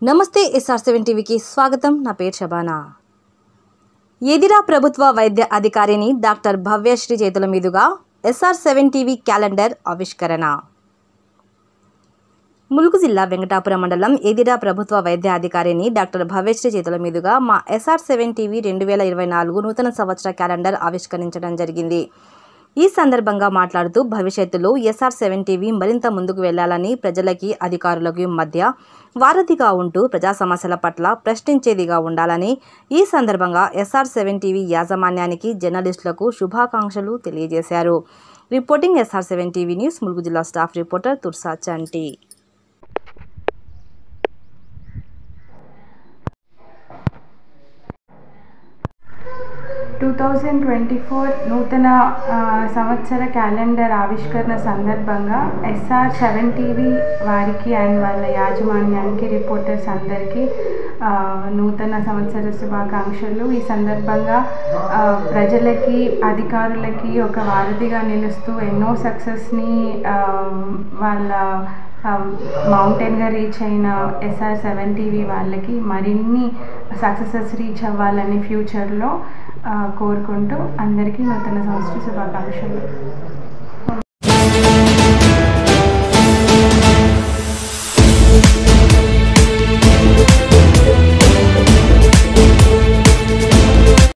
నమస్తే SR7 టీవీకి స్వాగతం. నా పేరు శబానా. ఎదిరా ప్రభుత్వ వైద్య అధికారిని డాక్టర్ భవ్యశ్రీ చేతుల మీదుగా SR7 టీవీ క్యాలెండర్ ఆవిష్కరణ. ములుగు జిల్లా వెంకటాపురం మండలం ఎదిరా ప్రభుత్వ వైద్య అధికారిని డాక్టర్ భవ్యశ్రీ చేతుల మీదుగా మా SR7 టీవీ 2024 నూతన సంవత్సర క్యాలెండర్ ఆవిష్కరించడం జరిగింది. ఈ సందర్భంగా మాట్లాడుతూ భవిష్యత్తులో SR7 టీవీ మరింత ముందుకు వెళ్లాలని, ప్రజలకి అధికారులకు మధ్య వారధిగా ఉంటూ ప్రజా సమస్యల పట్ల ప్రశ్నించేదిగా ఉండాలని ఈ సందర్భంగా SR7 టీవీ యాజమాన్యానికి, జర్నలిస్టులకు శుభాకాంక్షలు తెలియజేశారు. Reporting SR7 TV news, Mulugu జిల్లా స్టాఫ్ రిపోర్టర్ తుర్సా చంటి. 2024 నూతన సంవత్సర క్యాలెండర్ ఆవిష్కరణ సందర్భంగా SR7 టీవీ వారికి అండ్ వాళ్ళ యాజమాన్యానికి, రిపోర్టర్స్ అందరికీ నూతన సంవత్సర శుభాకాంక్షలు. ఈ సందర్భంగా ప్రజలకి, అధికారులకి ఒక వారధిగా నిలుస్తూ ఎన్నో సక్సెస్ని వాళ్ళ మౌంటైన్గా రీచ్ అయిన SR7 టీవీ వాళ్ళకి మరిన్ని సక్సెసెస్ రీచ్ అవ్వాలని ఫ్యూచర్లో కోరుకుంటూ అందరికీ నూతన సంవత్సర శుభాకాంక్షలు.